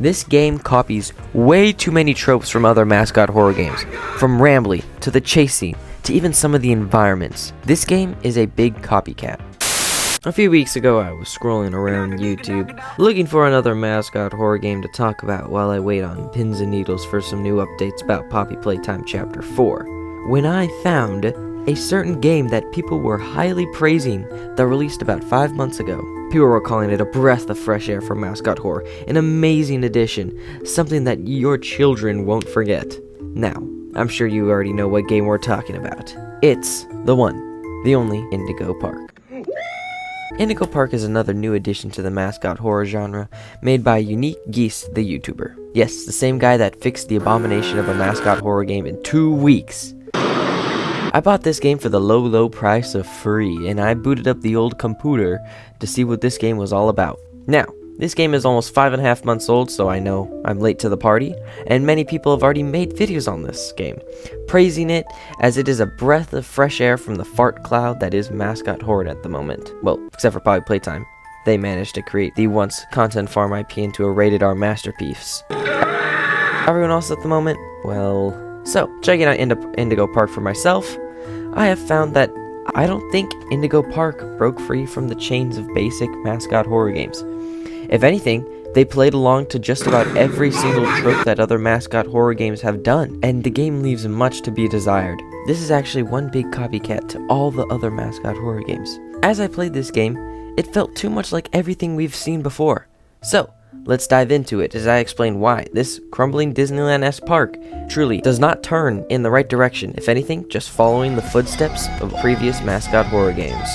This game copies way too many tropes from other mascot horror games, from Rambly to the chase scene to even some of the environments. This game is a big copycat. A few weeks ago, I was scrolling around YouTube, looking for another mascot horror game to talk about while I wait on pins and needles for some new updates about Poppy Playtime Chapter 4, when I found a certain game that people were highly praising that released about 5 months ago. People were calling it a breath of fresh air for mascot horror, an amazing addition, something that your children won't forget. Now, I'm sure you already know what game we're talking about. It's the one, the only Indigo Park. Indigo Park is another new addition to the mascot horror genre, made by Unique Geese the YouTuber. Yes, the same guy that fixed the abomination of a mascot horror game in 2 weeks. I bought this game for the low price of free, and I booted up the old computer to see what this game was all about. Now, this game is almost 5.5 months old, so I know I'm late to the party, and many people have already made videos on this game, praising it as it is a breath of fresh air from the fart cloud that is mascot horror at the moment. Well, except for Poppy Playtime. They managed to create the once content farm IP into a rated R masterpiece. Everyone else at the moment? Well, so, checking out Indigo Park for myself, I have found that I don't think Indigo Park broke free from the chains of basic mascot horror games. If anything, they played along to just about every single trope that other mascot horror games have done, and the game leaves much to be desired. This is actually one big copycat to all the other mascot horror games. As I played this game, it felt too much like everything we've seen before. So, let's dive into it as I explain why this crumbling Disneyland-esque park truly does not turn in the right direction, if anything, just following the footsteps of previous mascot horror games.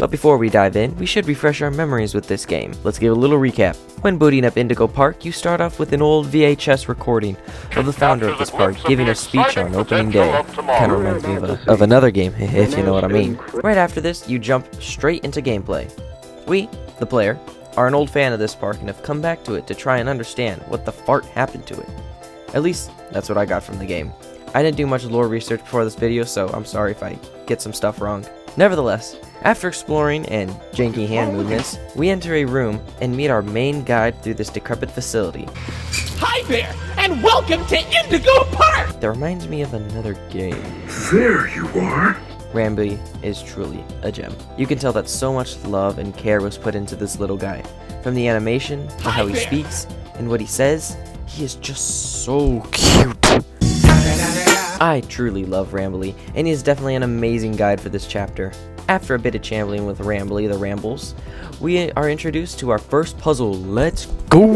But before we dive in, we should refresh our memories with this game. Let's give a little recap. When booting up Indigo Park, you start off with an old VHS recording of the founder of this park giving a speech on opening day. Kinda reminds me of another game, if you know what I mean. Right after this, you jump straight into gameplay. We, the player, are an old fan of this park and have come back to it to try and understand what the fart happened to it. At least, that's what I got from the game. I didn't do much lore research before this video, so I'm sorry if I get some stuff wrong. Nevertheless, after exploring and janky hand movements, we enter a room and meet our main guide through this decrepit facility. Hi there, and welcome to Indigo Park! That reminds me of another game. There you are. Rambly is truly a gem. You can tell that so much love and care was put into this little guy. From the animation to how he speaks and what he says, he is just so cute. I truly love Rambly, and he is definitely an amazing guide for this chapter. After a bit of chambling with Rambly the Rambles, we are introduced to our first puzzle. Let's go!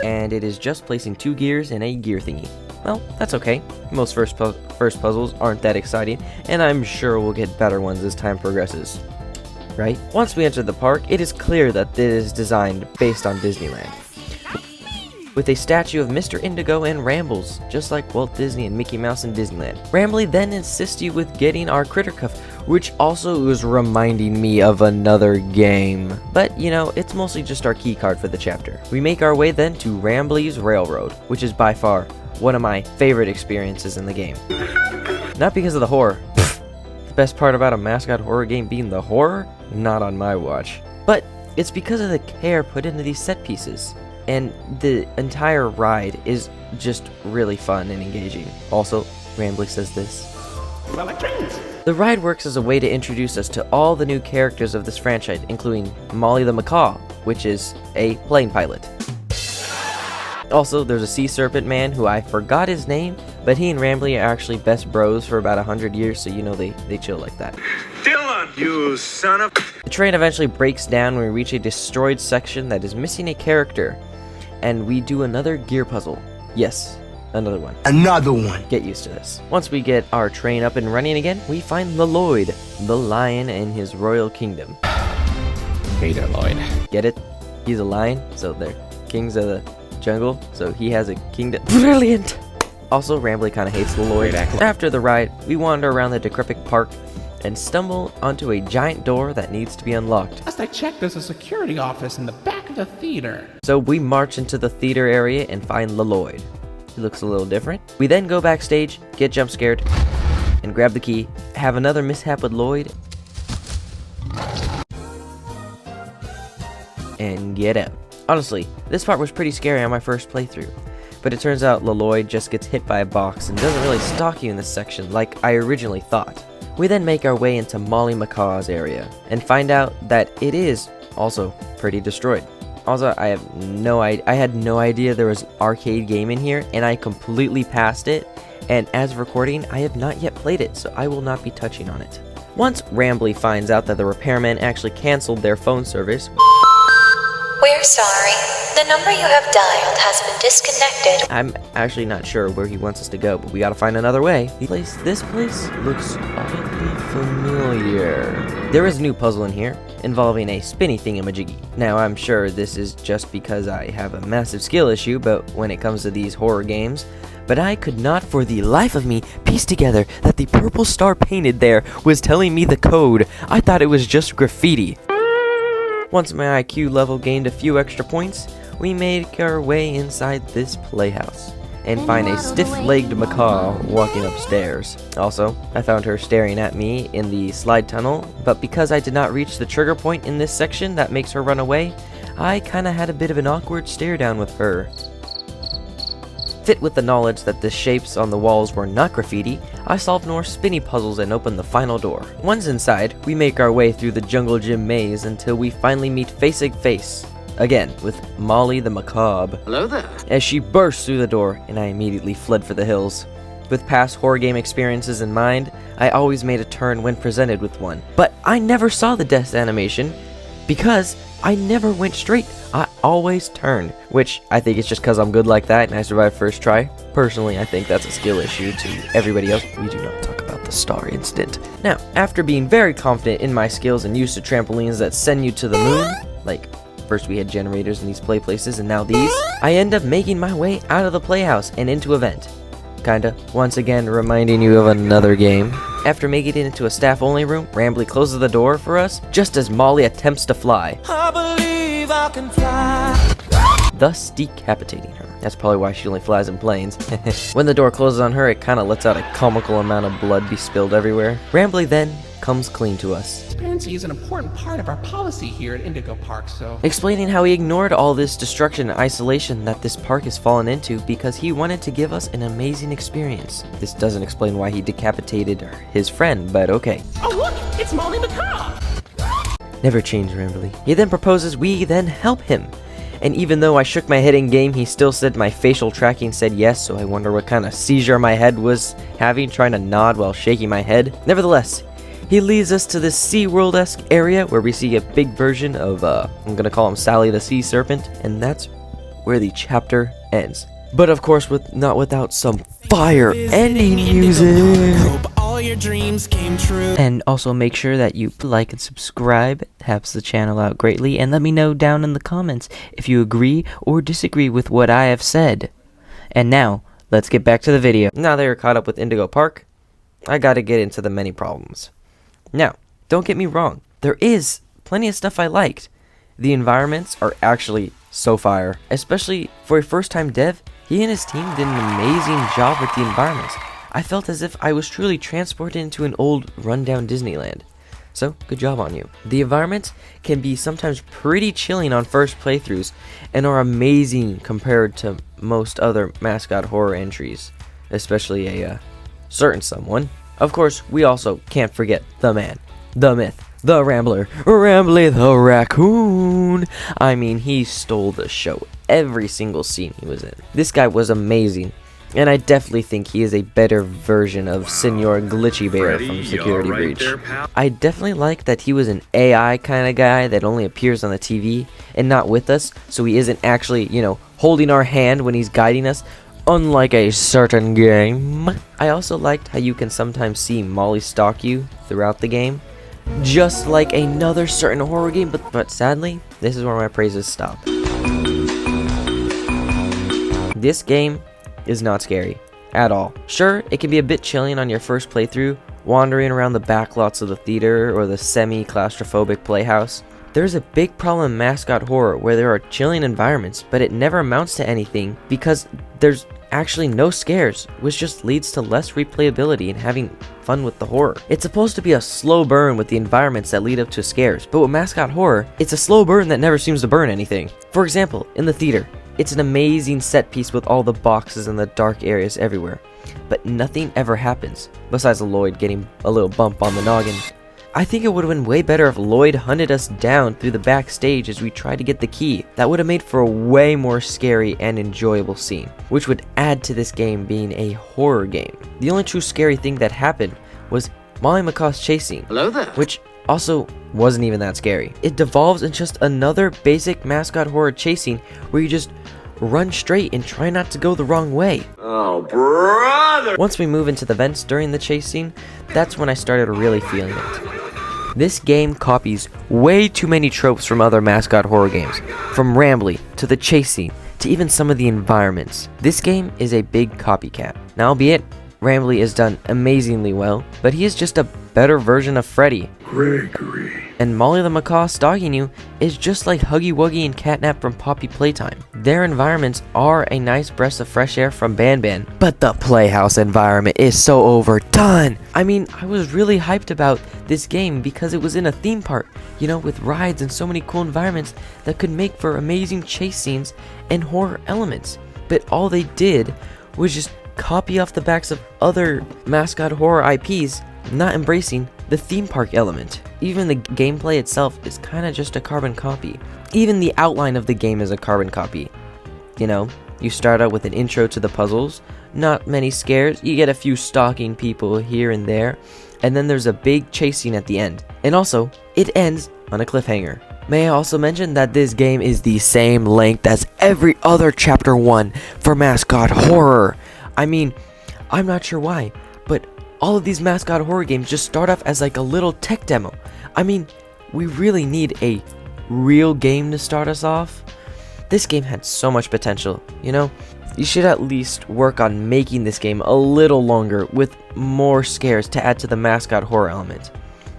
And it is just placing 2 gears in a gear thingy. Well, that's okay. Most first puzzles aren't that exciting, and I'm sure we'll get better ones as time progresses. Right? Once we enter the park, it is clear that it is designed based on Disneyland, with a statue of Mr. Indigo and Rambles, just like Walt Disney and Mickey Mouse in Disneyland. Rambly then insists you with getting our critter cuff, which also was reminding me of another game. But, you know, it's mostly just our key card for the chapter. We make our way then to Rambly's Railroad, which is by far one of my favorite experiences in the game. Not because of the horror. The best part about a mascot horror game being the horror? Not on my watch. But it's because of the care put into these set pieces. And the entire ride is just really fun and engaging. Also, Rambly says this. The ride works as a way to introduce us to all the new characters of this franchise, including Molly the Macaw, which is a plane pilot. Also, there's a sea serpent man who I forgot his name, but he and Rambly are actually best bros for about 100 years, so you know they chill like that. Dylan, you son of... The train eventually breaks down when we reach a destroyed section that is missing a character. And we do another gear puzzle. Yes, another one. Another one. Get used to this. Once we get our train up and running again, we find Lloyd, the lion in his royal kingdom. Hey there, Lloyd. Get it? He's a lion, so they're kings of the jungle, so he has a kingdom. Brilliant! Also, Rambly kind of hates Lloyd. After the ride, we wander around the decrepit park and stumble onto a giant door that needs to be unlocked. Last I checked, there's a security office in the back of the theater. So we march into the theater area and find Lloyd. He looks a little different. We then go backstage, get jump scared, and grab the key, have another mishap with Lloyd, and get out. Honestly, this part was pretty scary on my first playthrough, but it turns out Lloyd just gets hit by a box and doesn't really stalk you in this section like I originally thought. We then make our way into Molly the Macaw's area and find out that it is also pretty destroyed. Also, I had no idea there was an arcade game in here, and I completely passed it, and as of recording, I have not yet played it, so I will not be touching on it. Once Rambly finds out that the repairman actually canceled their phone service, "We're sorry. The number you have dialed has been disconnected." I'm actually not sure where he wants us to go, but we gotta find another way. This place looks oddly familiar. There is a new puzzle in here, involving a spinny thingamajiggy. Now, I'm sure this is just because I have a massive skill issue, but when it comes to these horror games, but I could not for the life of me piece together that the purple star painted there was telling me the code. I thought it was just graffiti. Once my IQ level gained a few extra points, we make our way inside this playhouse and find a stiff-legged macaw walking upstairs. Also, I found her staring at me in the slide tunnel, but because I did not reach the trigger point in this section that makes her run away, I kinda had a bit of an awkward stare down with her. Fit with the knowledge that the shapes on the walls were not graffiti, I solved more spinny puzzles and opened the final door. Once inside, we make our way through the jungle gym maze until we finally meet face-to-face, again, with Molly the Macaw. Hello there. As she bursts through the door, and I immediately fled for the hills. With past horror game experiences in mind, I always made a turn when presented with one. But I never saw the death animation, because I never went straight. I always turned, which I think it's just because I'm good like that and I survived first try. Personally, I think that's a skill issue to everybody else. We do not talk about the star incident. Now, after being very confident in my skills and used to trampolines that send you to the moon, like first we had generators in these play places and now these, I end up making my way out of the playhouse and into a vent. Kinda, once again reminding you of another game. After making it into a staff-only room, Rambly closes the door for us just as Molly attempts to fly, I believe I can fly. thus decapitating her. That's probably why she only flies in planes. When the door closes on her, it kinda lets out a comical amount of blood be spilled everywhere. Rambly then comes clean to us, Transparency is an important part of our policy here at Indigo Park, so... explaining how he ignored all this destruction and isolation that this park has fallen into because he wanted to give us an amazing experience. This doesn't explain why he decapitated his friend, but okay. Oh look! It's Molly the Macaw! Never change, Rambly. He then proposes we then help him. And even though I shook my head in game, he still said my facial tracking said yes, so I wonder what kind of seizure my head was having, trying to nod while shaking my head. Nevertheless, he leads us to this SeaWorld-esque area where we see a big version of, I'm gonna call him Sally the Sea Serpent, and that's where the chapter ends. But of course, not without some fire ending music. Hope all your dreams came true. And also make sure that you like and subscribe, it helps the channel out greatly, and let me know down in the comments if you agree or disagree with what I have said. And now, let's get back to the video. Now that you're caught up with Indigo Park, I gotta get into the many problems. Now, don't get me wrong, there is plenty of stuff I liked. The environments are actually so fire. Especially for a first-time dev, he and his team did an amazing job with the environments. I felt as if I was truly transported into an old, rundown Disneyland. So, good job on you. The environments can be sometimes pretty chilling on first playthroughs, and are amazing compared to most other mascot horror entries. Especially a certain someone. Of course, we also can't forget the man, the myth, the Rambler, Rambly the Raccoon. I mean, he stole the show every single scene he was in. This guy was amazing, and I definitely think he is a better version of Senor Glitchy Bear from Security Breach. I definitely like that he was an AI kind of guy that only appears on the TV and not with us, so he isn't actually, holding our hand when he's guiding us. Unlike a certain game. I also liked how you can sometimes see Molly stalk you throughout the game, just like another certain horror game, but sadly, this is where my praises stop. This game is not scary at all. Sure, it can be a bit chilling on your first playthrough, wandering around the back lots of the theater or the semi-claustrophobic playhouse. There's a big problem in mascot horror where there are chilling environments, but it never amounts to anything because there's actually no scares, which just leads to less replayability and having fun with the horror. It's supposed to be a slow burn with the environments that lead up to scares, but with mascot horror, it's a slow burn that never seems to burn anything. For example, in the theater, it's an amazing set piece with all the boxes and the dark areas everywhere, but nothing ever happens, besides Lloyd getting a little bump on the noggin. I think it would have been way better if Lloyd hunted us down through the backstage as we tried to get the key. That would have made for a way more scary and enjoyable scene, which would add to this game being a horror game. The only true scary thing that happened was Molly Macaw's chasing, which also wasn't even that scary. It devolves in just another basic mascot horror chasing where you just run straight and try not to go the wrong way. Oh, brother! Once we move into the vents during the chase scene, that's when I started really feeling it. This game copies way too many tropes from other mascot horror games, from Rambly to the chase scene to even some of the environments. This game is a big copycat. Now, albeit Rambly is done amazingly well, but he is just a better version of Freddy. Gregory. And Molly the Macaw stalking you is just like Huggy Wuggy and Catnap from Poppy Playtime. Their environments are a nice breath of fresh air from Ban Ban, but the Playhouse environment is so overdone. I mean, I was really hyped about this game because it was in a theme park, you know, with rides and so many cool environments that could make for amazing chase scenes and horror elements. But all they did was just copy off the backs of other mascot horror IPs, not embracing the theme park element. Even the gameplay itself is kind of just a carbon copy. Even the outline of the game is a carbon copy. You know, you start out with an intro to the puzzles, not many scares, you get a few stalking people here and there, and then there's a big chase scene at the end. And also, it ends on a cliffhanger. May I also mention that this game is the same length as every other Chapter 1 for mascot horror. I mean, I'm not sure why, but all of these mascot horror games just start off as like a little tech demo. I mean, we really need a real game to start us off. This game had so much potential, you know? You should at least work on making this game a little longer with more scares to add to the mascot horror element.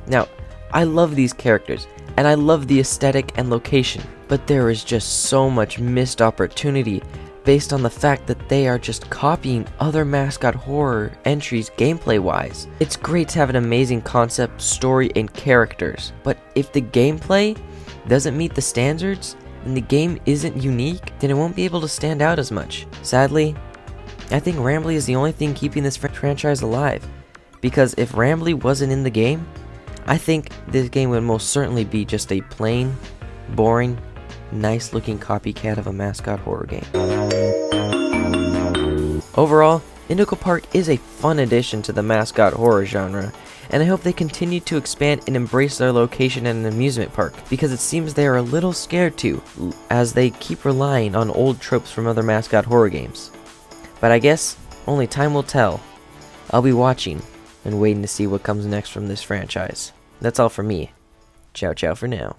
Now, I love these characters, and I love the aesthetic and location, but there is just so much missed opportunity based on the fact that they are just copying other mascot horror entries gameplay wise. It's great to have an amazing concept, story, and characters, but if the gameplay doesn't meet the standards and the game isn't unique, then it won't be able to stand out as much. Sadly, I think Rambly is the only thing keeping this franchise alive, because if Rambly wasn't in the game, I think this game would most certainly be just a plain, boring, nice looking copycat of a mascot horror game. Overall, Indigo Park is a fun addition to the mascot horror genre, and I hope they continue to expand and embrace their location at an amusement park, because it seems they are a little scared to, as they keep relying on old tropes from other mascot horror games. But I guess only time will tell. I'll be watching and waiting to see what comes next from this franchise. That's all for me. Ciao ciao for now.